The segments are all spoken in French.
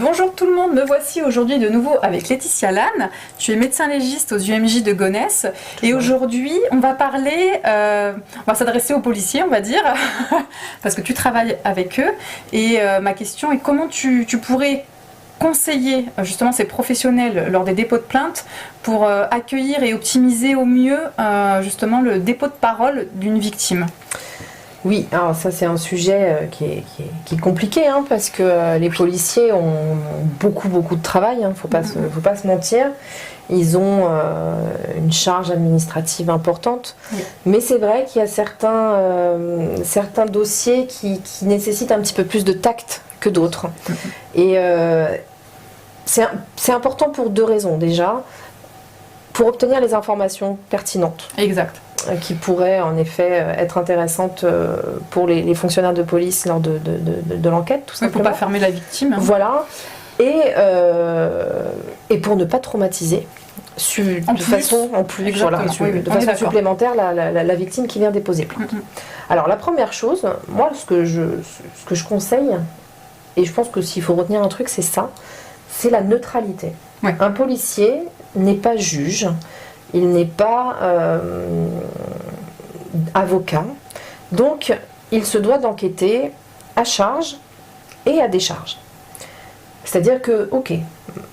Bonjour tout le monde, me voici aujourd'hui de nouveau avec Laetitia Lannes. Tu es médecin légiste aux UMJ de Gonesse et aujourd'hui on va parler, on va s'adresser aux policiers on va dire, parce que tu travailles avec eux et ma question est comment tu pourrais conseiller justement ces professionnels lors des dépôts de plainte pour accueillir et optimiser au mieux justement le dépôt de parole d'une victime. Oui, alors ça c'est un sujet qui est compliqué parce que les policiers ont beaucoup de travail, faut pas se mentir. Ils ont une charge administrative importante, mais c'est vrai qu'il y a certains dossiers qui nécessitent un petit peu plus de tact que d'autres. Et c'est important pour deux raisons. Déjà, pour obtenir les informations pertinentes. Exact. Qui pourraient en effet être intéressantes pour les fonctionnaires de police lors de l'enquête, tout simplement. Pour ne pas fermer la victime. Voilà. Et pour ne pas traumatiser de façon supplémentaire la victime qui vient déposer plainte. Alors la première chose, moi ce que je conseille, et je pense que s'il faut retenir un truc, c'est ça, c'est la neutralité. Ouais. Un policier n'est pas juge, il n'est pas avocat, donc il se doit d'enquêter à charge et à décharge. C'est-à-dire que, ok,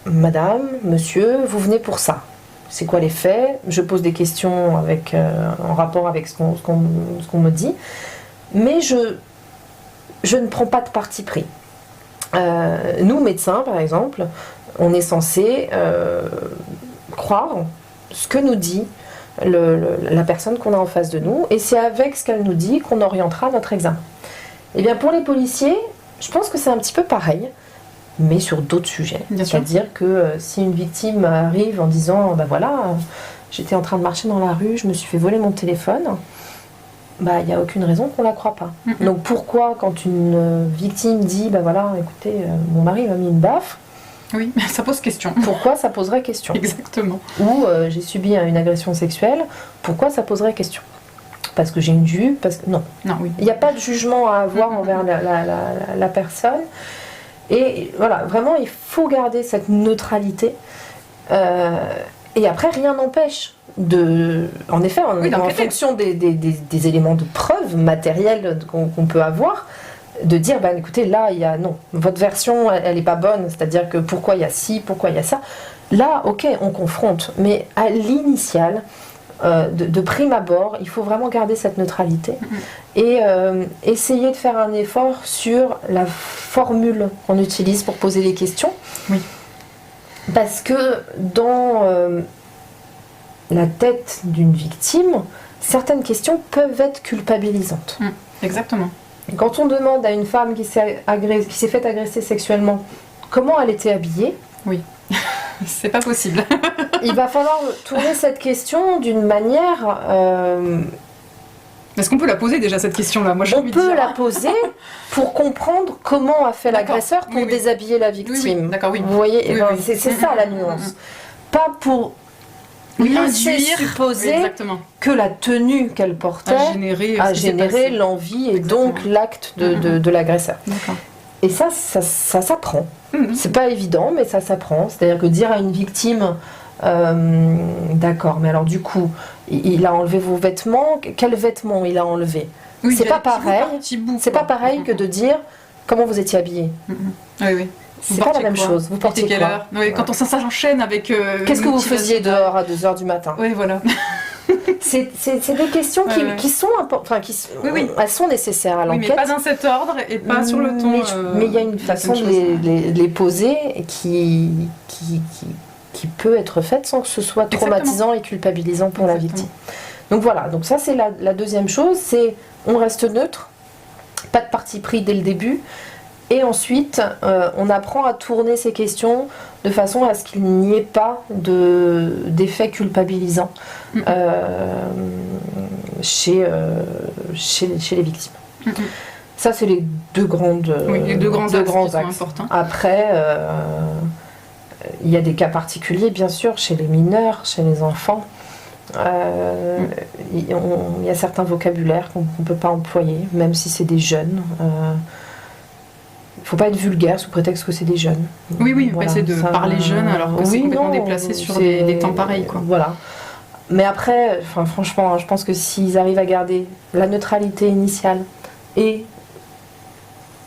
madame, monsieur, vous venez pour ça. C'est quoi les faits? Je pose des questions en rapport avec ce qu'on me dit, mais je ne prends pas de parti pris. Nous, médecins, par exemple, on est censé croire ce que nous dit la personne qu'on a en face de nous, et c'est avec ce qu'elle nous dit qu'on orientera notre examen. Et bien pour les policiers, je pense que c'est un petit peu pareil, mais sur d'autres sujets. C'est-à-dire que si une victime arrive en disant voilà, j'étais en train de marcher dans la rue, je me suis fait voler mon téléphone, il n'y a aucune raison qu'on ne la croie pas. Donc pourquoi quand une victime dit voilà, écoutez, mon mari m'a mis une baffe, oui, ça pose question. Pourquoi ça poserait question? Exactement. Ou j'ai subi une agression sexuelle, pourquoi ça poserait question? Parce que j'ai une jupe, parce que... Non. Oui. Il n'y a pas de jugement à avoir envers la personne. Et voilà, vraiment, il faut garder cette neutralité. Et après, rien n'empêche en effet, en fonction des éléments de preuve matériels qu'on peut avoir, de dire, écoutez, là, votre version, elle n'est pas bonne, c'est-à-dire que pourquoi il y a ci, pourquoi il y a ça. Là, ok, on confronte, mais à l'initial, de prime abord, il faut vraiment garder cette neutralité et essayer de faire un effort sur la formule qu'on utilise pour poser les questions. Oui. Parce que dans la tête d'une victime, certaines questions peuvent être culpabilisantes. Exactement. Quand on demande à une femme qui s'est fait agresser sexuellement comment elle était habillée, oui, c'est pas possible. Il va falloir tourner cette question d'une manière. Est-ce qu'on peut la poser déjà cette question-là? Moi, on peut la poser pour comprendre comment a fait l'agresseur pour déshabiller la victime. Oui. D'accord, oui. Vous voyez, c'est ça la nuance. Pas pour laisser supposer que la tenue qu'elle portait a généré l'envie et donc l'acte de l'agresseur. Et ça s'apprend. C'est pas évident, mais ça s'apprend. C'est-à-dire que dire à une victime, d'accord, mais alors du coup, il a enlevé vos vêtements, quels vêtements il a enlevé? C'est pas pareil. C'est pas pareil que de dire comment vous étiez habillé. Oui. C'est pas la même chose. Vous portiez quelle heure? Oui, quand on s'enchaîne avec... Qu'est-ce que vous faisiez dehors à 2h du matin? Oui, voilà. C'est des questions qui sont importantes, elles sont nécessaires à l'enquête. Oui, mais pas dans cet ordre et pas sur le ton. Mais il y a une façon de les poser qui peut être faite sans que ce soit traumatisant et culpabilisant pour la victime. Donc voilà, donc ça c'est la deuxième chose, c'est on reste neutre, pas de parti pris dès le début. Et ensuite, on apprend à tourner ces questions de façon à ce qu'il n'y ait pas d'effet culpabilisant chez les victimes. Ça, c'est les deux grands axes importants. Après, il y a des cas particuliers, bien sûr, chez les mineurs, chez les enfants. Il y a certains vocabulaires qu'on ne peut pas employer, même si c'est des jeunes. faut pas être vulgaire sous prétexte que c'est des jeunes. Oui, oui, voilà, essayer de parler jeune alors que c'est complètement déplacé sur des temps pareils, quoi. Voilà. Mais après, franchement, je pense que s'ils arrivent à garder la neutralité initiale et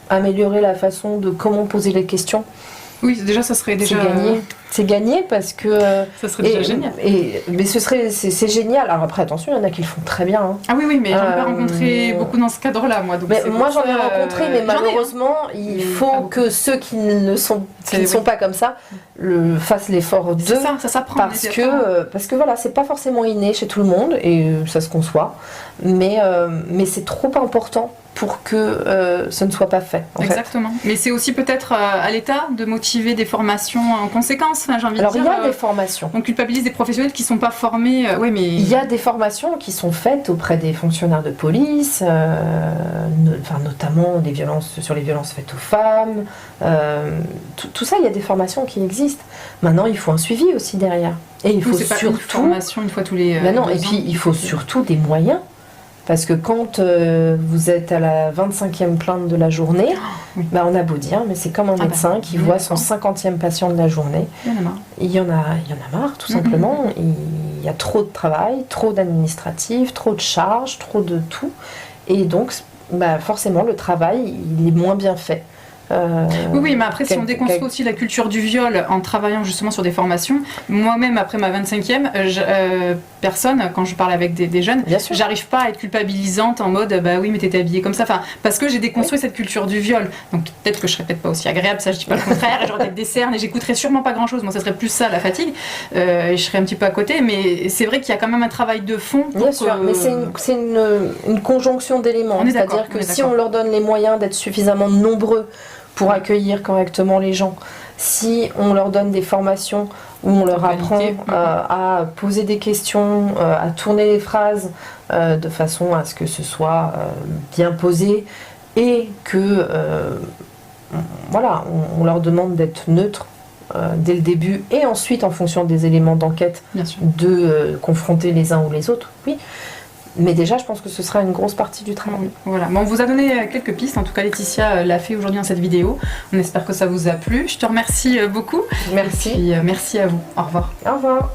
améliorer la façon de comment poser les questions, oui, déjà ça serait déjà gagné. C'est gagné parce que ça serait déjà génial. Mais c'est génial. Alors après, attention, il y en a qui le font très bien. Hein. Ah oui, mais j'en ai pas rencontré beaucoup dans ce cadre-là, moi. Donc mais moi, j'en ai rencontré, mais malheureusement, il faut que ceux qui ne sont pas comme ça fassent l'effort d'eux. Ça s'apprend. Parce que voilà, c'est pas forcément inné chez tout le monde et ça se conçoit. Mais c'est trop important pour que ce ne soit pas fait. Exactement. Mais c'est aussi peut-être à l'État de motiver des formations en conséquence. Enfin, j'ai envie de dire, il y a des formations. On culpabilise des professionnels qui ne sont pas formés. Mais il y a des formations qui sont faites auprès des fonctionnaires de police, notamment sur les violences faites aux femmes. Tout ça, il y a des formations qui existent. Maintenant, il faut un suivi aussi derrière. Et il faut surtout une formation une fois tous les. Non, et puis il faut surtout des moyens. Parce que quand vous êtes à la 25e plainte de la journée, on a beau dire, mais c'est comme un médecin qui voit son 50e patient de la journée. Il y en a marre, tout simplement. Il y a trop de travail, trop d'administratif, trop de charges, trop de tout. Et donc, forcément, le travail, il est moins bien fait. Oui, mais après, si on déconstruit aussi la culture du viol en travaillant justement sur des formations, moi-même, après ma 25e, personne, quand je parle avec des jeunes, j'arrive pas à être culpabilisante en mode oui, mais t'étais habillée comme ça. Enfin, parce que j'ai déconstruit cette culture du viol. Donc peut-être que je serais peut-être pas aussi agréable, ça je dis pas le contraire, et j'aurais peut-être des cernes et j'écouterais sûrement pas grand-chose. Moi, ça serait plus ça, la fatigue. Et je serais un petit peu à côté, mais c'est vrai qu'il y a quand même un travail de fond. Bien sûr, mais c'est une conjonction d'éléments. C'est-à-dire que si on leur donne les moyens d'être suffisamment nombreux pour accueillir correctement les gens, si on leur donne des formations où on leur apprend à poser des questions, à tourner les phrases de façon à ce que ce soit bien posé et que on leur demande d'être neutre dès le début et ensuite en fonction des éléments d'enquête de confronter les uns ou les autres, oui. Mais déjà, je pense que ce sera une grosse partie du travail. Voilà. Bon, on vous a donné quelques pistes. En tout cas, Laetitia l'a fait aujourd'hui dans cette vidéo. On espère que ça vous a plu. Je te remercie beaucoup. Merci. Et puis, merci à vous. Au revoir. Au revoir.